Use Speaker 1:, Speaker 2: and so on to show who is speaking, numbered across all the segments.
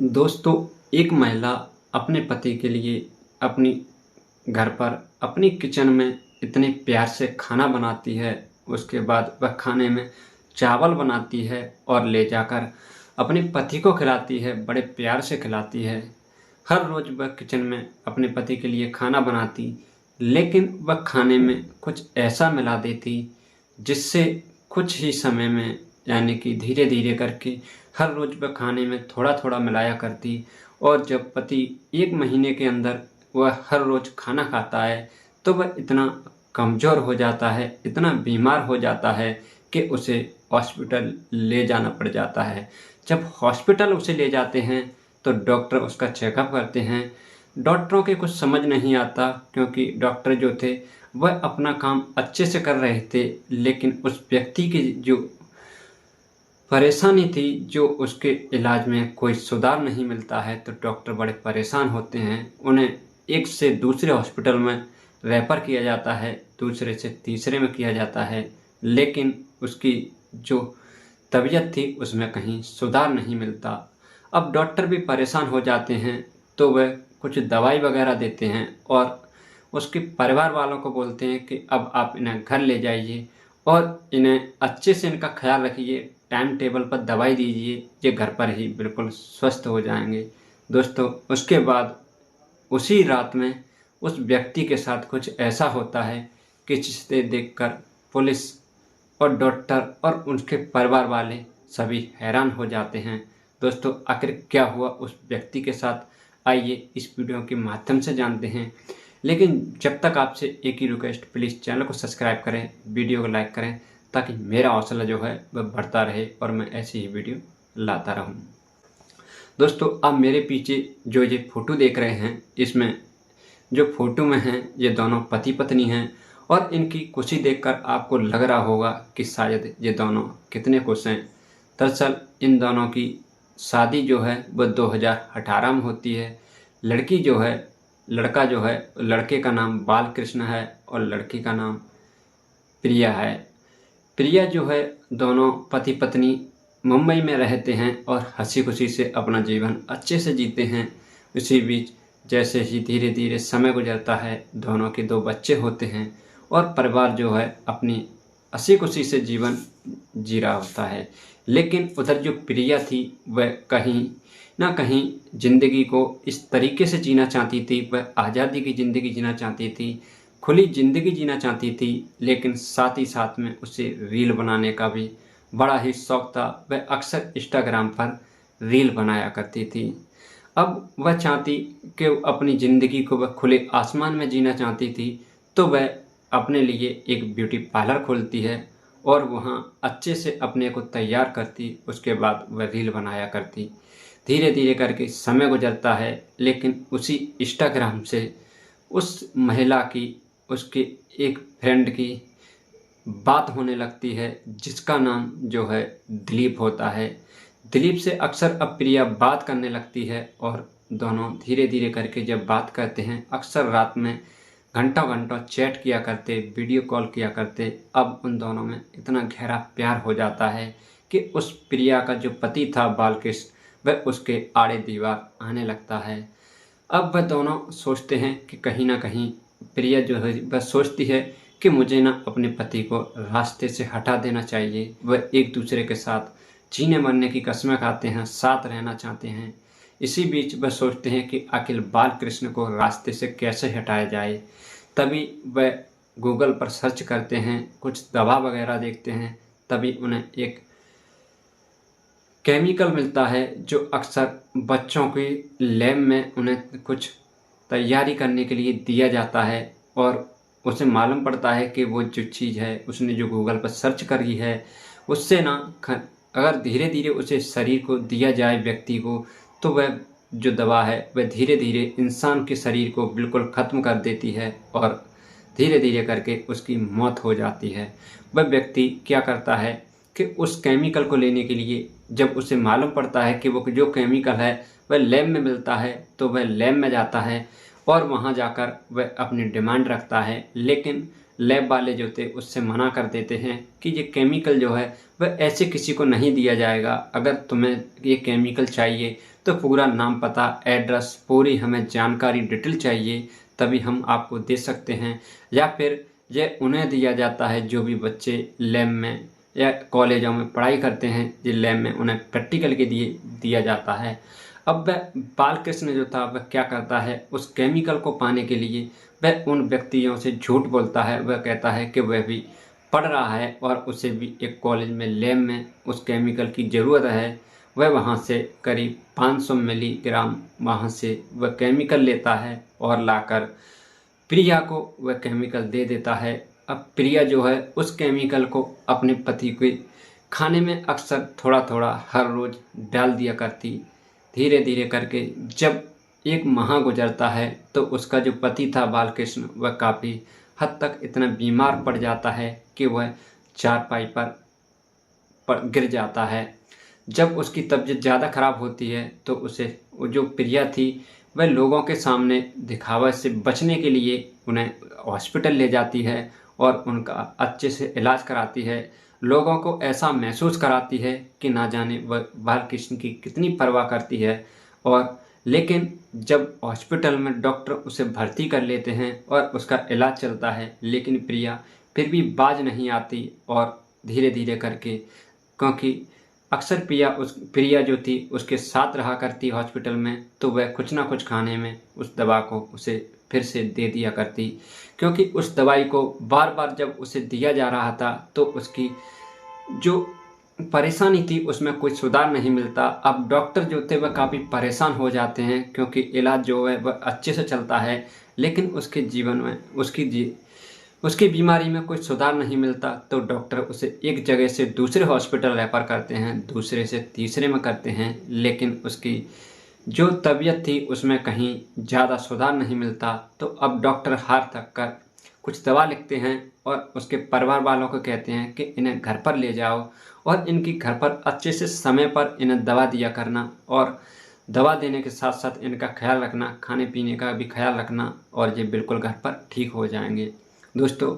Speaker 1: दोस्तों, एक महिला अपने पति के लिए अपनी घर पर अपनी किचन में इतने प्यार से खाना बनाती है। उसके बाद वह खाने में चावल बनाती है और ले जाकर अपने पति को खिलाती है, बड़े प्यार से खिलाती है। हर रोज़ वह किचन में अपने पति के लिए खाना बनाती, लेकिन वह खाने में कुछ ऐसा मिला देती जिससे कुछ ही समय में, यानी कि धीरे-धीरे करके हर रोज़ वह खाने में थोड़ा-थोड़ा मिलाया करती। और जब पति 1 महीने के अंदर वह हर रोज़ खाना खाता है, तो वह इतना कमज़ोर हो जाता है, इतना बीमार हो जाता है कि उसे हॉस्पिटल ले जाना पड़ जाता है। जब हॉस्पिटल उसे ले जाते हैं, तो डॉक्टर उसका चेकअप करते हैं। डॉक्टरों के कुछ समझ नहीं आता, क्योंकि डॉक्टर जो थे वह अपना काम अच्छे से कर रहे थे, लेकिन उस व्यक्ति की जो परेशानी थी, जो उसके इलाज में कोई सुधार नहीं मिलता है, तो डॉक्टर बड़े परेशान होते हैं। उन्हें एक से दूसरे हॉस्पिटल में रेफ़र किया जाता है, दूसरे से तीसरे में किया जाता है, लेकिन उसकी जो तबीयत थी उसमें कहीं सुधार नहीं मिलता। अब डॉक्टर भी परेशान हो जाते हैं, तो वह कुछ दवाई वगैरह देते हैं और उसके परिवार वालों को बोलते हैं कि अब आप इन्हें घर ले जाइए और इन्हें अच्छे से इनका ख़्याल रखिए, टाइम टेबल पर दवाई दीजिए, ये घर पर ही बिल्कुल स्वस्थ हो जाएँगे। दोस्तों, उसके बाद उसी रात में उस व्यक्ति के साथ कुछ ऐसा होता है कि जिसे देखकर पुलिस और डॉक्टर और उनके परिवार वाले सभी हैरान हो जाते हैं। दोस्तों, आखिर क्या हुआ उस व्यक्ति के साथ, आइए इस वीडियो के माध्यम से जानते हैं। लेकिन जब तक आपसे एक ही रिक्वेस्ट, प्लीज़ चैनल को सब्सक्राइब करें, वीडियो को लाइक करें, ताकि मेरा हौसला जो है वह बढ़ता रहे और मैं ऐसी ही वीडियो लाता रहूं। दोस्तों, आप मेरे पीछे जो ये फ़ोटो देख रहे हैं, इसमें जो फ़ोटो में हैं ये दोनों पति पत्नी हैं और इनकी खुशी देखकर आपको लग रहा होगा कि शायद ये दोनों कितने खुश हैं। दरअसल इन दोनों की शादी जो है वह 2018 में होती है। लड़का जो है, लड़के का नाम बालकृष्ण है और लड़की का नाम प्रिया है। प्रिया जो है, दोनों पति पत्नी मुंबई में रहते हैं और हंसी खुशी से अपना जीवन अच्छे से जीते हैं। इसी बीच जैसे ही धीरे धीरे समय गुजरता है, दोनों के 2 बच्चे होते हैं और परिवार जो है अपनी हंसी खुशी से जीवन जी रहा होता है। लेकिन उधर जो प्रिया थी वह कहीं ना कहीं ज़िंदगी को इस तरीके से जीना चाहती थी, वह आज़ादी की ज़िंदगी जीना चाहती थी, खुली ज़िंदगी जीना चाहती थी। लेकिन साथ ही साथ में उसे रील बनाने का भी बड़ा ही शौक़ था। वह अक्सर इंस्टाग्राम पर रील बनाया करती थी। अब वह चाहती कि अपनी ज़िंदगी को वह खुले आसमान में जीना चाहती थी, तो वह अपने लिए एक ब्यूटी पार्लर खोलती है और वहाँ अच्छे से अपने को तैयार करती, उसके बाद वह रील बनाया करती। धीरे धीरे करके समय गुजरता है, लेकिन उसी इंस्टाग्राम से उस महिला की, उसके एक फ्रेंड की बात होने लगती है, जिसका नाम जो है दिलीप होता है। दिलीप से अक्सर अब प्रिया बात करने लगती है और दोनों धीरे धीरे करके जब बात करते हैं, अक्सर रात में घंटों-घंटों चैट किया करते, वीडियो कॉल किया करते। अब उन दोनों में इतना गहरा प्यार हो जाता है कि उस प्रिया का जो पति था बालकृष्ण, वह उसके आड़े दीवार आने लगता है। अब वह दोनों सोचते हैं कि कहीं न कहीं प्रिया जो है वह सोचती है कि मुझे ना अपने पति को रास्ते से हटा देना चाहिए। वह एक दूसरे के साथ जीने मरने की कस्में खाते हैं, साथ रहना चाहते हैं। इसी बीच वह सोचते हैं कि आखिर बालकृष्ण को रास्ते से कैसे हटाया जाए। तभी वह गूगल पर सर्च करते हैं, कुछ दवा वगैरह देखते हैं। तभी उन्हें एक केमिकल मिलता है जो अक्सर बच्चों की लैब में उन्हें कुछ तैयारी करने के लिए दिया जाता है और उसे मालूम पड़ता है कि वो जो चीज़ है उसने जो गूगल पर सर्च करी है, उससे ना अगर धीरे धीरे उसे शरीर को दिया जाए व्यक्ति को, तो वह जो दवा है वह धीरे धीरे इंसान के शरीर को बिल्कुल ख़त्म कर देती है और धीरे धीरे करके उसकी मौत हो जाती है। वह व्यक्ति क्या करता है कि उस केमिकल को लेने के लिए, जब उसे मालूम पड़ता है कि वो जो केमिकल है वह लैब में मिलता है, तो वह लैब में जाता है और वहाँ जाकर वह अपनी डिमांड रखता है। लेकिन लैब वाले जो थे उससे मना कर देते हैं कि ये केमिकल जो है वह ऐसे किसी को नहीं दिया जाएगा। अगर तुम्हें ये केमिकल चाहिए तो पूरा नाम, पता, एड्रेस, पूरी हमें जानकारी डिटेल चाहिए, तभी हम आपको दे सकते हैं। या फिर ये उन्हें दिया जाता है जो भी बच्चे लैब में या कॉलेजों में पढ़ाई करते हैं, जिन लैब में उन्हें प्रैक्टिकल के लिए दिया जाता है। अब वह बालकृष्ण जो था वह क्या करता है, उस केमिकल को पाने के लिए वह उन व्यक्तियों से झूठ बोलता है। वह कहता है कि वह भी पढ़ रहा है और उसे भी एक कॉलेज में लैब में उस केमिकल की ज़रूरत है। वह वहाँ से करीब 500 मिलीग्राम वहाँ से वह केमिकल लेता है और लाकर प्रिया को वह केमिकल दे देता है। अब प्रिया जो है उस केमिकल को अपने पति के खाने में अक्सर थोड़ा थोड़ा हर रोज़ डाल दिया करती। धीरे धीरे करके जब एक माह गुजरता है तो उसका जो पति था बालकृष्ण, वह काफ़ी हद तक इतना बीमार पड़ जाता है कि वह चारपाई पर गिर जाता है। जब उसकी तबीयत ज़्यादा ख़राब होती है तो उसे वो जो प्रिया थी वह लोगों के सामने दिखावे से बचने के लिए उन्हें हॉस्पिटल ले जाती है और उनका अच्छे से इलाज कराती है। लोगों को ऐसा महसूस कराती है कि ना जाने वह बालकृष्ण की कितनी परवाह करती है। और लेकिन जब हॉस्पिटल में डॉक्टर उसे भर्ती कर लेते हैं और उसका इलाज चलता है, लेकिन प्रिया फिर भी बाज नहीं आती। और धीरे धीरे करके, क्योंकि अक्सर प्रिया जो थी उसके साथ रहा करती हॉस्पिटल में, तो वह कुछ ना कुछ खाने में उस दवा को उसे फिर से दे दिया करती। क्योंकि उस दवाई को बार बार जब उसे दिया जा रहा था तो उसकी जो परेशानी थी उसमें कोई सुधार नहीं मिलता। अब डॉक्टर जो थे वह काफ़ी परेशान हो जाते हैं, क्योंकि इलाज जो है वह अच्छे से चलता है, लेकिन उसके जीवन में उसकी बीमारी में कोई सुधार नहीं मिलता। तो डॉक्टर उसे एक जगह से दूसरे हॉस्पिटल रेफर करते हैं, दूसरे से तीसरे में करते हैं, लेकिन उसकी जो तबीयत थी उसमें कहीं ज़्यादा सुधार नहीं मिलता। तो अब डॉक्टर हार थक कर कुछ दवा लिखते हैं और उसके परिवार वालों को कहते हैं कि इन्हें घर पर ले जाओ और इनकी घर पर अच्छे से समय पर इन्हें दवा दिया करना, और दवा देने के साथ साथ इनका ख्याल रखना, खाने पीने का भी ख्याल रखना, और ये बिल्कुल घर पर ठीक हो जाएंगे। दोस्तों,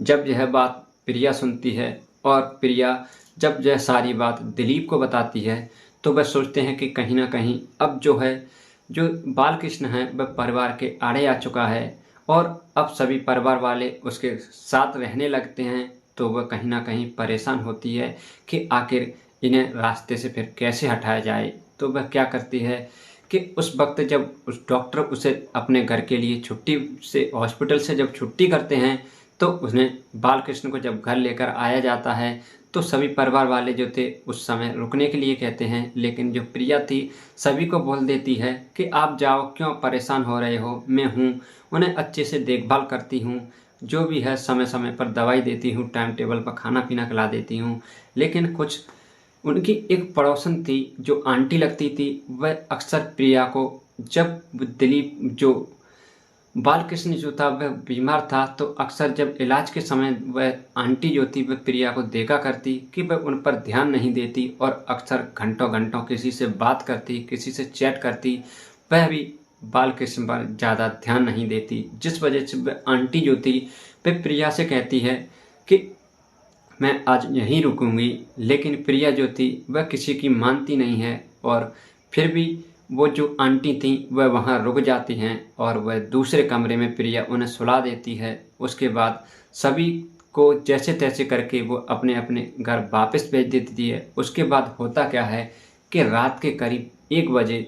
Speaker 1: जब यह बात प्रिया सुनती है और प्रिया जब यह सारी बात दिलीप को बताती है तो वह सोचते हैं कि कहीं ना कहीं अब जो है, जो बालकृष्ण है वह परिवार के आड़े आ चुका है और अब सभी परिवार वाले उसके साथ रहने लगते हैं। तो वह कहीं ना कहीं परेशान होती है कि आखिर इन्हें रास्ते से फिर कैसे हटाया जाए। तो वह क्या करती है कि उस वक्त जब उस डॉक्टर उसे अपने घर के लिए छुट्टी से, हॉस्पिटल से जब छुट्टी करते हैं, तो उन्हें बालकृष्ण को जब घर लेकर आया जाता है तो सभी परिवार वाले जो थे उस समय रुकने के लिए कहते हैं, लेकिन जो प्रिया थी सभी को बोल देती है कि आप जाओ, क्यों परेशान हो रहे हो, मैं हूँ, उन्हें अच्छे से देखभाल करती हूँ, जो भी है समय समय पर दवाई देती हूँ, टाइम टेबल पर खाना पीना खिला देती हूँ। लेकिन कुछ उनकी एक पड़ोसन थी जो आंटी लगती थी, वह अक्सर प्रिया को, जब दिलीप जो बालकृष्ण जो था वह बीमार था, तो अक्सर जब इलाज के समय वह आंटी जो थी वह प्रिया को देखा करती कि वह उन पर ध्यान नहीं देती और अक्सर घंटों घंटों किसी से बात करती, किसी से चैट करती, वह भी बालकृष्ण पर ज़्यादा ध्यान नहीं देती। जिस वजह से वह आंटी जो थी वह प्रिया से कहती है कि मैं आज यहीं रुकूंगी, लेकिन प्रिया जो थी वह किसी की मानती नहीं है और फिर भी वो जो आंटी थी वह वहाँ रुक जाती हैं और वह दूसरे कमरे में प्रिया उन्हें सुला देती है। उसके बाद सभी को जैसे तैसे करके वो अपने अपने घर वापस भेज देती है। उसके बाद होता क्या है कि रात के करीब 1 बजे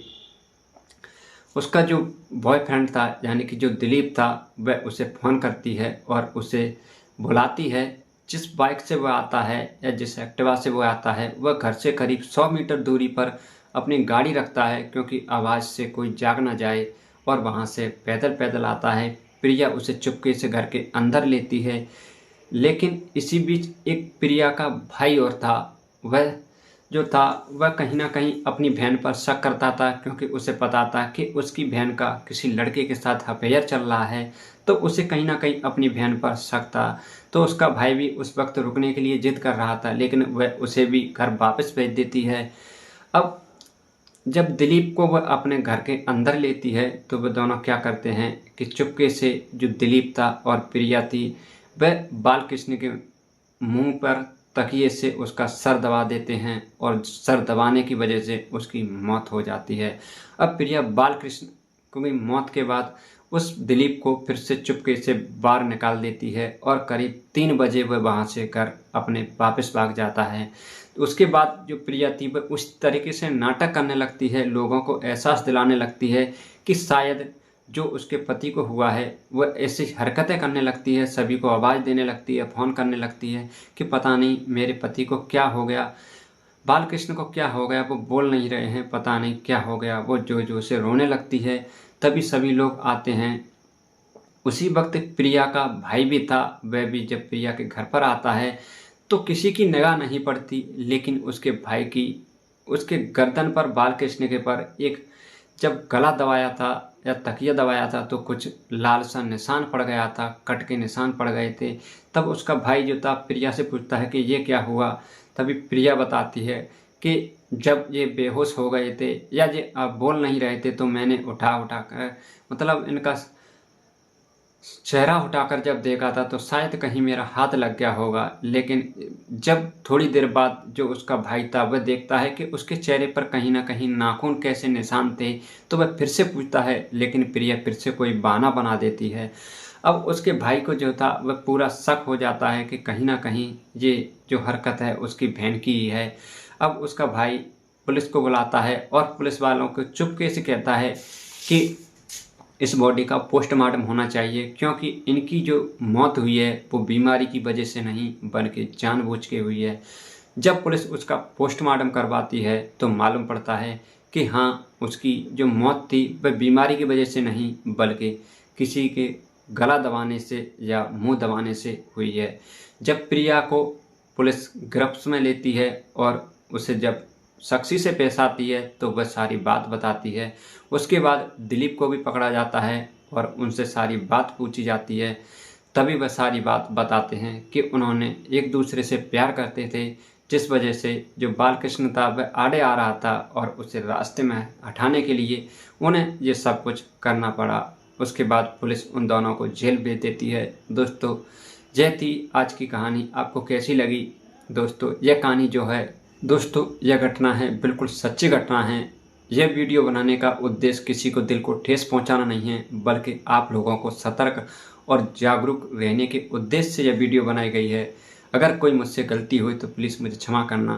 Speaker 1: उसका जो बॉयफ्रेंड था, यानी कि जो दिलीप था, वह उसे फ़ोन करती है और उसे बुलाती है। जिस बाइक से वह आता है या जिस एक्टिवा से वह आता है, वह घर से करीब 100 मीटर दूरी पर अपनी गाड़ी रखता है, क्योंकि आवाज़ से कोई जाग ना जाए, और वहाँ से पैदल पैदल आता है। प्रिया उसे चुपके से घर के अंदर लेती है, लेकिन इसी बीच एक प्रिया का भाई और था, वह जो था वह कहीं ना कहीं अपनी बहन पर शक करता था, क्योंकि उसे पता था कि उसकी बहन का किसी लड़के के साथ अफेयर चल रहा है, तो उसे कहीं ना कहीं अपनी बहन पर शक था। तो उसका भाई भी उस वक्त रुकने के लिए जिद कर रहा था, लेकिन वह उसे भी घर वापस भेज देती है। अब जब दिलीप को वह अपने घर के अंदर लेती है तो वह दोनों क्या करते हैं कि चुपके से जो दिलीप था और प्रिया थी वह बालकृष्ण के मुंह पर तकिए से उसका सर दबा देते हैं और सर दबाने की वजह से उसकी मौत हो जाती है। अब प्रिया बालकृष्ण की मौत के बाद उस दिलीप को फिर से चुपके से बाहर निकाल देती है और करीब 3 बजे वह वहाँ से घर अपने वापस भाग जाता है। उसके बाद जो प्रिया थी वह उस तरीके से नाटक करने लगती है, लोगों को एहसास दिलाने लगती है कि शायद जो उसके पति को हुआ है वह ऐसी हरकतें करने लगती है, सभी को आवाज़ देने लगती है, फ़ोन करने लगती है कि पता नहीं मेरे पति को क्या हो गया, बालकृष्ण को क्या हो गया, वो बोल नहीं रहे हैं, पता नहीं क्या हो गया। वो जो जो से रोने लगती है। तभी सभी लोग आते हैं। उसी वक्त प्रिया का भाई भी था, वह भी जब प्रिया के घर पर आता है तो किसी की निगाह नहीं पड़ती, लेकिन उसके भाई की उसके गर्दन पर बालकृष्ण के पर एक जब गला दबाया था या तकिया दबाया था तो कुछ लाल सा निशान पड़ गया था, कट के निशान पड़ गए थे। तब उसका भाई जो था प्रिया से पूछता है कि ये क्या हुआ। तभी प्रिया बताती है कि जब ये बेहोश हो गए थे या ये बोल नहीं रहे थे तो मैंने उठा उठा कर मतलब इनका चेहरा उठाकर जब देखा था तो शायद कहीं मेरा हाथ लग गया होगा। लेकिन जब थोड़ी देर बाद जो उसका भाई था वह देखता है कि उसके चेहरे पर कहीं ना कहीं नाखून कैसे निशान थे, तो वह फिर से पूछता है, लेकिन प्रिया फिर से कोई बहाना बना देती है। अब उसके भाई को जो था वह पूरा शक हो जाता है कि कहीं ना कहीं ये जो हरकत है उसकी बहन की ही है। अब उसका भाई पुलिस को बुलाता है और पुलिस वालों को चुपके से कहता है कि इस बॉडी का पोस्टमार्टम होना चाहिए, क्योंकि इनकी जो मौत हुई है वो बीमारी की वजह से नहीं बल्कि जानबूझ के हुई है। जब पुलिस उसका पोस्टमार्टम करवाती है तो मालूम पड़ता है कि हाँ, उसकी जो मौत थी वह बीमारी की वजह से नहीं बल्कि किसी के गला दबाने से या मुंह दबाने से हुई है। जब प्रिया को पुलिस गिरफ्त में लेती है और उसे जब सख्ती से पेश आती है तो वह सारी बात बताती है। उसके बाद दिलीप को भी पकड़ा जाता है और उनसे सारी बात पूछी जाती है। तभी वह सारी बात बताते हैं कि उन्होंने एक दूसरे से प्यार करते थे, जिस वजह से जो बालकृष्ण था वह आड़े आ रहा था और उसे रास्ते में हटाने के लिए उन्हें ये सब कुछ करना पड़ा। उसके बाद पुलिस उन दोनों को जेल भेज देती है। दोस्तों, यह थी आज की कहानी। आपको कैसी लगी? दोस्तों, यह कहानी जो है यह घटना है बिल्कुल सच्ची घटना है। यह वीडियो बनाने का उद्देश्य किसी को दिल को ठेस पहुंचाना नहीं है, बल्कि आप लोगों को सतर्क और जागरूक रहने के उद्देश्य से यह वीडियो बनाई गई है। अगर कोई मुझसे गलती हुई तो प्लीज़ मुझे क्षमा करना।